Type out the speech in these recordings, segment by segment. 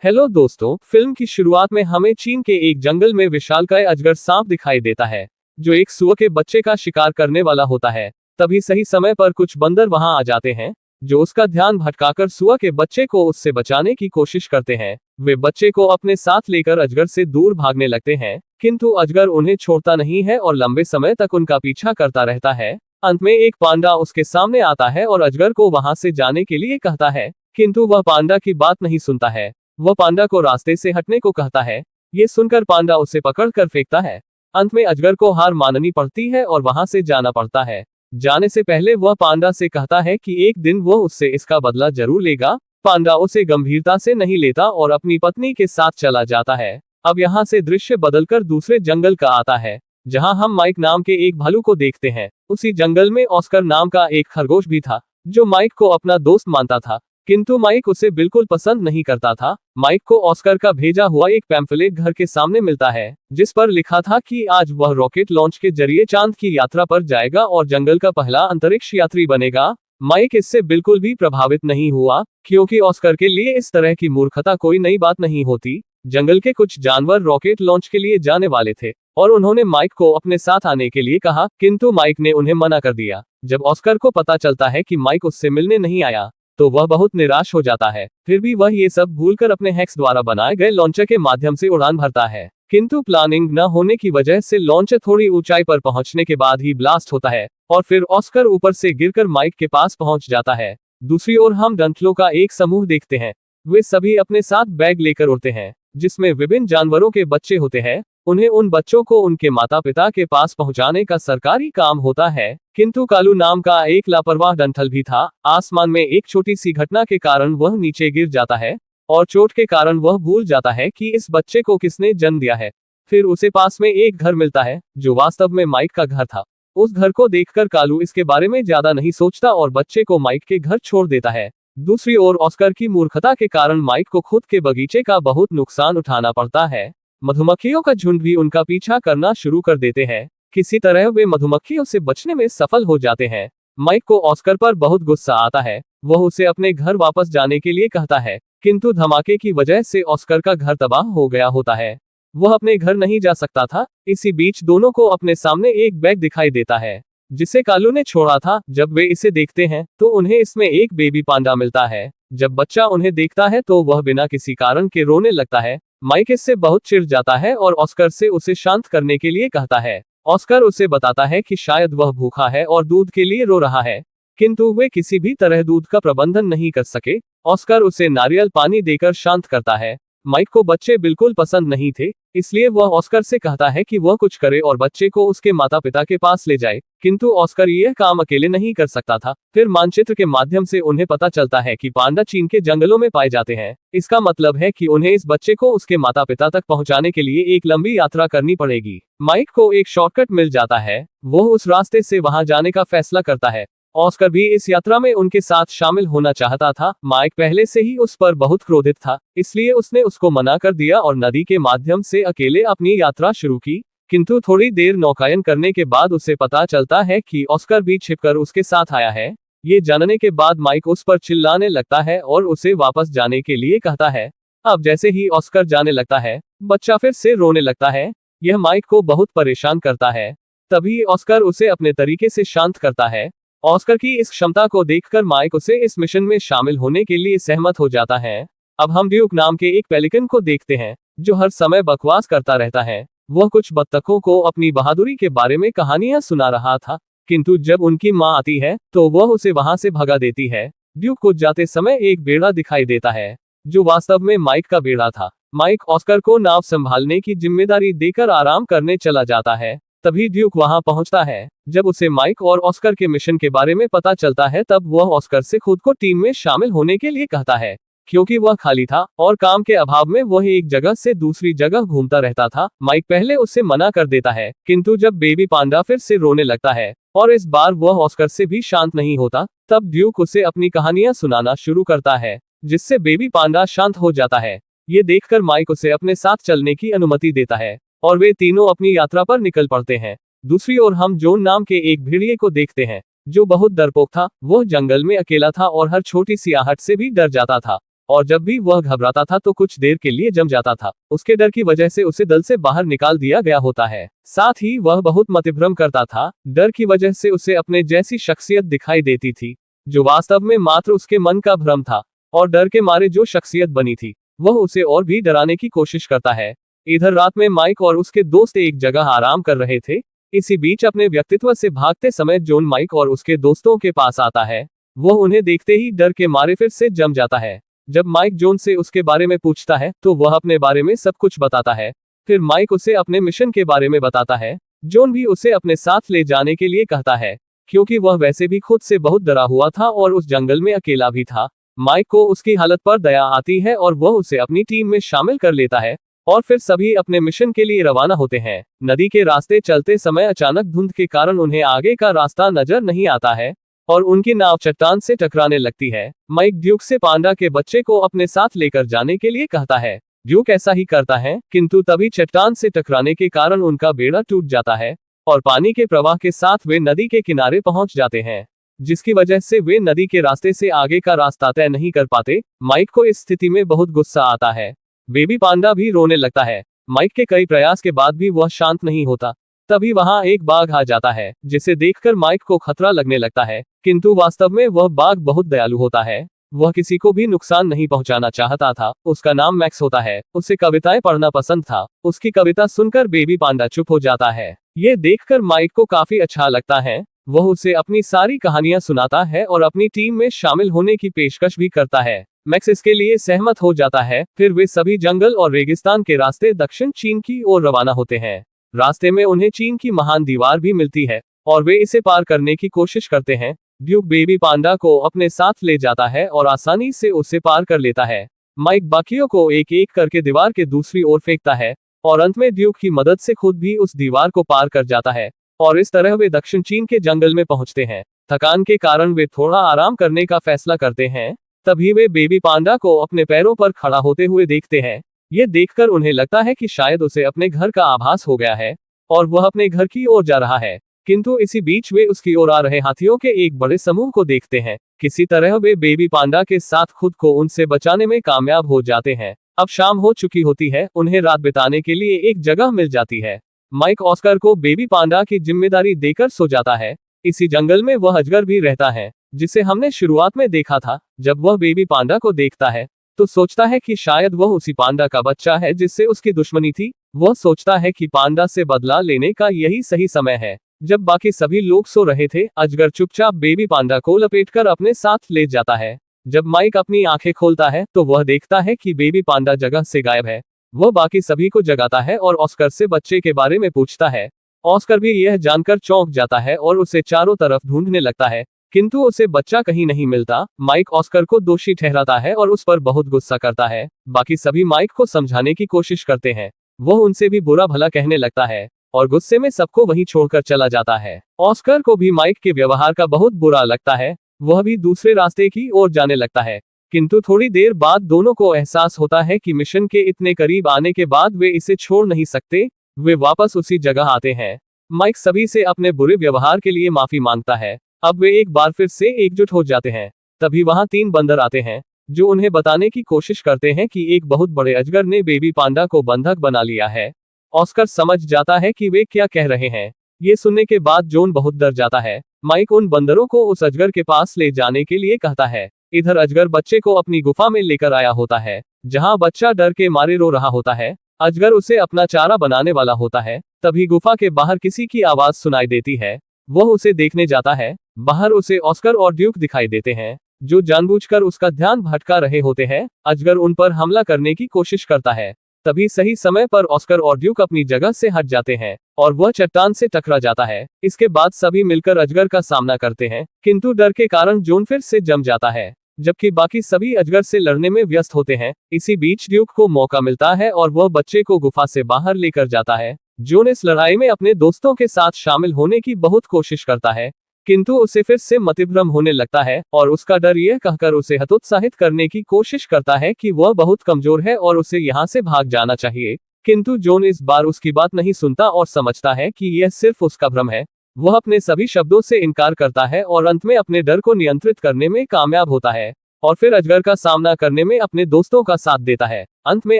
Hello दोस्तों, film की शुरुआत में हमें चीन के एक जंगल में विशालकाय अजगर सांप दिखाई देता है, जो एक सुअर के बच्चे का शिकार करने वाला होता है। तभी सही समय पर कुछ बंदर वहां आ जाते हैं, जो उसका ध्यान भटकाकर सुअर के बच्चे को उससे बचाने की कोशिश करते हैं। वे बच्चे को अपने साथ लेकर अजगर से दूर भागने लगते हैं, किंतु अजगर उन्हें छोड़ता नहीं है और लंबे समय तक उनका पीछा करता रहता है। अंत में एक पांडा उसके सामने आता है और अजगर को वहां से जाने के लिए कहता है, किंतु वह पांडा की बात नहीं सुनता है। वह पांडा को रास्ते से हटने को कहता है। ये सुनकर पांडा उसे पकड़कर फेंकता है। अंत में अजगर को हार माननी पड़ती है और वहां से जाना पड़ता है। जाने से पहले वह पांडा से कहता है कि एक दिन वह उससे इसका बदला जरूर लेगा। पांडा उसे गंभीरता से नहीं लेता और अपनी पत्नी के साथ चला जाता है। अब यहाँ से दृश्य बदलकर दूसरे जंगल का आता है, जहाँ हम माइक नाम के एक भालू को देखते हैं। उसी जंगल में ऑस्कर नाम का एक खरगोश भी था, जो माइक को अपना दोस्त मानता था, किंतु माइक उसे बिल्कुल पसंद नहीं करता था। माइक को ऑस्कर का भेजा हुआ एक पैम्फलेट घर के सामने मिलता है, जिस पर लिखा था कि आज वह रॉकेट लॉन्च के जरिए चांद की यात्रा पर जाएगा और जंगल का पहला अंतरिक्ष यात्री बनेगा। माइक इससे बिल्कुल भी प्रभावित नहीं हुआ, क्योंकि ऑस्कर के लिए इस तरह की मूर्खता कोई नई बात नहीं होती। जंगल के कुछ जानवर रॉकेट लॉन्च के लिए जाने वाले थे और उन्होंने माइक को अपने साथ आने के लिए कहा, किंतु माइक ने उन्हें मना कर दिया। जब ऑस्कर को पता चलता है कि माइक उससे मिलने नहीं आया, तो वह बहुत निराश हो जाता है। फिर भी वह ये सब भूलकर अपने हैक्स द्वारा बनाए गए लॉन्चर के माध्यम से उड़ान भरता है, किंतु प्लानिंग न होने की वजह से लॉन्चर थोड़ी ऊंचाई पर पहुंचने के बाद ही ब्लास्ट होता है और फिर ऑस्कर ऊपर से गिरकर माइक के पास पहुंच जाता है। दूसरी ओर हम डंठलों का एक समूह देखते हैं। वे सभी अपने साथ बैग लेकर उड़ते हैं, जिसमें विभिन्न जानवरों के बच्चे होते हैं। उन्हें उन बच्चों को उनके माता पिता के पास पहुंचाने का सरकारी काम होता है, किंतु कालू नाम का एक लापरवाह डंठल भी था। आसमान में एक छोटी सी घटना के कारण वह नीचे गिर जाता है और चोट के कारण वह भूल जाता है कि इस बच्चे को किसने जन्म दिया है। फिर उसे पास में एक घर मिलता है, जो वास्तव में माइक का घर था। उस घर को देखकर कालू इसके बारे में ज्यादा नहीं सोचता और बच्चे को माइक के घर छोड़ देता है। दूसरी ओर ऑस्कर की मूर्खता के कारण माइक को खुद के बगीचे का बहुत नुकसान उठाना पड़ता है। मधुमक्खियों का झुंड भी उनका पीछा करना शुरू कर देते हैं। किसी तरह वे मधुमक्खियों से बचने में सफल हो जाते हैं। माइक को ऑस्कर पर बहुत गुस्सा आता है। वह उसे अपने घर वापस जाने के लिए कहता है, किंतु धमाके की वजह से ऑस्कर का घर तबाह हो गया होता है। वह अपने घर नहीं जा सकता था। इसी बीच दोनों को अपने सामने एक बैग दिखाई देता है, जिसे कालू ने छोड़ा था। जब वे इसे देखते हैं तो उन्हें इसमें एक बेबी पांडा मिलता है। जब बच्चा उन्हें देखता है तो वह बिना किसी कारण के रोने लगता है। माइक इससे बहुत चिढ़ जाता है और ऑस्कर से उसे शांत करने के लिए कहता है। ऑस्कर उसे बताता है कि शायद वह भूखा है और दूध के लिए रो रहा है, किंतु वे किसी भी तरह दूध का प्रबंधन नहीं कर सके। ऑस्कर उसे नारियल पानी देकर शांत करता है। माइक को बच्चे बिल्कुल पसंद नहीं थे, इसलिए वह ऑस्कर से कहता है कि वह कुछ करे और बच्चे को उसके माता पिता के पास ले जाए, किंतु ऑस्कर यह काम अकेले नहीं कर सकता था। फिर मानचित्र के माध्यम से उन्हें पता चलता है कि पांडा चीन के जंगलों में पाए जाते हैं। इसका मतलब है कि उन्हें इस बच्चे को उसके माता पिता तक पहुंचाने के लिए एक लंबी यात्रा करनी पड़ेगी। माइक को एक शॉर्टकट मिल जाता है। वह उस रास्ते से वहां जाने का फैसला करता है। ऑस्कर भी इस यात्रा में उनके साथ शामिल होना चाहता था। माइक पहले से ही उस पर बहुत क्रोधित था, इसलिए उसने उसको मना कर दिया और नदी के माध्यम से अकेले अपनी यात्रा शुरू की। किंतु थोड़ी देर नौकायन करने के बाद उसे पता चलता है कि ऑस्कर भी छिपकर उसके साथ आया है। ये जानने के बाद माइक उस पर चिल्लाने लगता है और उसे वापस जाने के लिए कहता है। अब जैसे ही ऑस्कर जाने लगता है, बच्चा फिर से रोने लगता है। यह माइक को बहुत परेशान करता है। तभी ऑस्कर उसे अपने तरीके से शांत करता है। ऑस्कर की इस क्षमता को देखकर माइक उसे इस मिशन में शामिल होने के लिए सहमत हो जाता है। अब हम ड्यूक नाम के एक पेलिकन को देखते हैं, जो हर समय बकवास करता रहता है। वह कुछ बत्तखों को अपनी बहादुरी के बारे में कहानियां सुना रहा था, किंतु जब उनकी मां आती है तो वह उसे वहां से भगा देती है। ड्यूक को जाते समय एक बेड़ा दिखाई देता है, जो वास्तव में माइक का बेड़ा था। माइक ऑस्कर को नाव संभालने की जिम्मेदारी देकर आराम करने चला जाता है। तभी ड्यूक वहां पहुंचता है। जब उसे माइक और ऑस्कर के मिशन के बारे में पता चलता है, तब वह ऑस्कर से खुद को टीम में शामिल होने के लिए कहता है, क्योंकि वह खाली था और काम के अभाव में वह एक जगह से दूसरी जगह घूमता रहता था। माइक पहले उससे मना कर देता है, किंतु जब बेबी पांडा फिर से रोने लगता है और इस बार वह ऑस्कर से भी शांत नहीं होता, तब ड्यूक उसे अपनी कहानियां सुनाना शुरू करता है, जिससे बेबी पांडा शांत हो जाता है। ये देखकर माइक उसे अपने साथ चलने की अनुमति देता है और वे तीनों अपनी यात्रा पर निकल पड़ते हैं। दूसरी ओर हम जोन नाम के एक भेड़िए को देखते हैं, जो बहुत डरपोक था। वह जंगल में अकेला था और हर छोटी सी आहट से भी डर जाता था। और जब भी वह घबराता था तो कुछ देर के लिए जम जाता था। उसके डर की वजह से उसे दल से बाहर निकाल दिया गया होता है। साथ ही वह बहुत मतिभ्रम करता था। डर की वजह से उसे अपने जैसी शख्सियत दिखाई देती थी, जो वास्तव में मात्र उसके मन का भ्रम था। और डर के मारे जो शख्सियत बनी थी, वह उसे और भी डराने की कोशिश करता है। इधर रात में माइक और उसके दोस्त एक जगह आराम कर रहे थे। इसी बीच अपने व्यक्तित्व से भागते समय जॉन माइक और उसके दोस्तों के पास आता है। वह उन्हें देखते ही डर के मारे फिर से जम जाता है। जब माइक जॉन से उसके बारे में पूछता है तो वह अपने बारे में सब कुछ बताता है। फिर माइक उसे अपने मिशन के बारे में बताता है। जॉन भी उसे अपने साथ ले जाने के लिए कहता है, क्योंकि वह वैसे भी खुद से बहुत डरा हुआ था और उस जंगल में अकेला भी था। माइक को उसकी हालत पर दया आती है और वह उसे अपनी टीम में शामिल कर लेता है और फिर सभी अपने मिशन के लिए रवाना होते हैं। नदी के रास्ते चलते समय अचानक धुंध के कारण उन्हें आगे का रास्ता नजर नहीं आता है और उनकी नाव चट्टान से टकराने लगती है। माइक ड्यूक से पांडा के बच्चे को अपने साथ लेकर जाने के लिए कहता है। ड्यूक ऐसा ही करता है, किंतु तभी चट्टान से टकराने के कारण उनका बेड़ा टूट जाता है और पानी के प्रवाह के साथ वे नदी के किनारे पहुंच जाते हैं, जिसकी वजह से वे नदी के रास्ते से आगे का रास्ता तय नहीं कर पाते। माइक को इस स्थिति में बहुत गुस्सा आता है। बेबी पांडा भी रोने लगता है। माइक के कई प्रयास के बाद भी वह शांत नहीं होता। तभी वहां एक बाघ आ जाता है, जिसे देखकर माइक को खतरा लगने लगता है, किंतु वास्तव में वह बाघ बहुत दयालु होता है। वह किसी को भी नुकसान नहीं पहुंचाना चाहता था। उसका नाम मैक्स होता है। उसे कविताएं पढ़ना पसंद था। उसकी कविता सुनकर बेबी पांडा चुप हो जाता है। ये देखकर माइक को काफी अच्छा लगता है। वह उसे अपनी सारी कहानियां सुनाता है और अपनी टीम में शामिल होने की पेशकश भी करता है। मैक्स इसके लिए सहमत हो जाता है। फिर वे सभी जंगल और रेगिस्तान के रास्ते दक्षिण चीन की ओर रवाना होते हैं। रास्ते में उन्हें चीन की महान दीवार भी मिलती है और वे इसे पार करने की कोशिश करते हैं। ड्यूक बेबी पांडा को अपने साथ ले जाता है और आसानी से उसे पार कर लेता है। माइक बाकियों को एक एक करके दीवार के दूसरी ओर फेंकता है और अंत में ड्यूक की मदद से खुद भी उस दीवार को पार कर जाता है और इस तरह वे दक्षिण चीन के जंगल में पहुंचते हैं। थकान के कारण वे थोड़ा आराम करने का फैसला करते हैं। तभी वे बेबी पांडा को अपने पैरों पर खड़ा होते हुए देखते हैं। ये देखकर उन्हें लगता है कि शायद उसे अपने घर का आभास हो गया है और वह अपने घर की ओर जा रहा है, किंतु इसी बीच वे उसकी ओर आ रहे हाथियों के एक बड़े समूह को देखते हैं। किसी तरह वे बेबी पांडा के साथ खुद को उनसे बचाने में कामयाब हो जाते हैं। अब शाम हो चुकी होती है। उन्हें रात बिताने के लिए एक जगह मिल जाती है। माइक ऑस्कर को बेबी पांडा की जिम्मेदारी देकर सो जाता है। इसी जंगल में वह अजगर भी रहता है, जिसे हमने शुरुआत में देखा था। जब वह बेबी पांडा को देखता है तो सोचता है कि शायद वह उसी पांडा का बच्चा है जिससे उसकी दुश्मनी थी। वह सोचता है कि पांडा से बदला लेने का यही सही समय है। जब बाकी सभी लोग सो रहे थे, अजगर चुपचाप बेबी पांडा को लपेटकर अपने साथ ले जाता है। जब माइक अपनी आंखें खोलता है तो वह देखता है कि बेबी पांडा जगह से गायब है। वह बाकी सभी को जगाता है और ऑस्कर से बच्चे के बारे में पूछता है। ऑस्कर भी यह जानकर चौंक जाता है और उसे चारों तरफ ढूंढने लगता है, किंतु उसे बच्चा कहीं नहीं मिलता। माइक ऑस्कर को दोषी ठहराता है और उस पर बहुत गुस्सा करता है। बाकी सभी माइक को समझाने की कोशिश करते हैं। वह उनसे भी बुरा भला कहने लगता है और गुस्से में सबको वहीं छोड़कर चला जाता है। ऑस्कर को भी माइक के व्यवहार का बहुत बुरा लगता है। वह भी दूसरे रास्ते की ओर जाने लगता है, किंतु थोड़ी देर बाद दोनों को एहसास होता है कि मिशन के इतने करीब आने के बाद वे इसे छोड़ नहीं सकते। वे वापस उसी जगह आते हैं। माइक सभी से अपने बुरे व्यवहार के लिए माफी मांगता है। अब वे एक बार फिर से एकजुट हो जाते हैं। तभी वहां 3 बंदर आते हैं, जो उन्हें बताने की कोशिश करते हैं कि एक बहुत बड़े अजगर ने बेबी पांडा को बंधक बना लिया है। ऑस्कर समझ जाता है कि वे क्या कह रहे हैं। ये सुनने के बाद जॉन बहुत डर जाता है। माइक उन बंदरों को उस अजगर के पास ले जाने के लिए कहता है। इधर अजगर बच्चे को अपनी गुफा में लेकर आया होता है, जहां बच्चा डर के मारे रो रहा होता है। अजगर उसे अपना चारा बनाने वाला होता है। तभी गुफा के बाहर किसी की आवाज सुनाई देती है। वह उसे देखने जाता है। बाहर उसे ऑस्कर और ड्यूक दिखाई देते हैं, जो जानबूझकर उसका ध्यान भटका रहे होते हैं। अजगर उन पर हमला करने की कोशिश करता है। तभी सही समय पर ऑस्कर और ड्यूक अपनी जगह से हट जाते हैं और वह चट्टान से टकरा जाता है। इसके बाद सभी मिलकर अजगर का सामना करते हैं, किंतु डर के कारण जॉन फिर से जम जाता है, जबकि बाकी सभी अजगर से लड़ने में व्यस्त होते हैं। इसी बीच ड्यूक को मौका मिलता है और वह बच्चे को गुफा से बाहर लेकर जाता है। जॉन इस लड़ाई में अपने दोस्तों के साथ शामिल होने की बहुत कोशिश करता है, किंतु उसे फिर से मतिभ्रम होने लगता है और उसका डर यह कहकर उसे हतोत्साहित करने की कोशिश करता है कि वह बहुत कमजोर है और उसे यहाँ से भाग जाना चाहिए। किंतु जॉन इस बार उसकी बात नहीं सुनता और समझता है कि यह सिर्फ उसका भ्रम है। वह अपने सभी शब्दों से इनकार करता है और अंत में अपने डर को नियंत्रित करने में कामयाब होता है। और फिर अजगर का सामना करने में अपने दोस्तों का साथ देता है। अंत में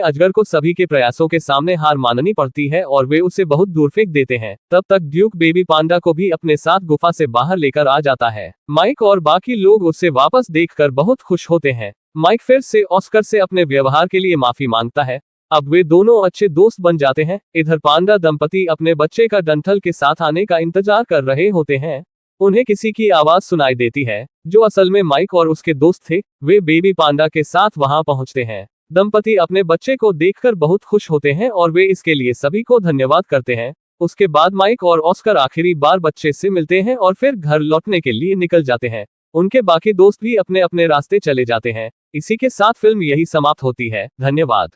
अजगर को सभी के प्रयासों के सामने हार माननी पड़ती है और वे उसे बहुत दूर फेंक देते हैं। तब तक ड्यूक बेबी पांडा को भी अपने साथ गुफा से बाहर लेकर आ जाता है। माइक और बाकी लोग उसे वापस देखकर बहुत खुश होते हैं। माइक फिर से ऑस्कर से अपने व्यवहार के लिए माफी मांगता है। अब वे दोनों अच्छे दोस्त बन जाते हैं। इधर पांडा दंपति अपने बच्चे का डंठल के साथ आने का इंतजार कर रहे होते हैं। उन्हें किसी की आवाज सुनाई देती है, जो असल में माइक और उसके दोस्त थे। वे बेबी पांडा के साथ वहां पहुंचते हैं। दंपति अपने बच्चे को देखकर बहुत खुश होते हैं और वे इसके लिए सभी को धन्यवाद करते हैं। उसके बाद माइक और ऑस्कर आखिरी बार बच्चे से मिलते हैं और फिर घर लौटने के लिए निकल जाते हैं। उनके बाकी दोस्त भी अपने अपने रास्ते चले जाते हैं। इसी के साथ फिल्म यही समाप्त होती है। धन्यवाद।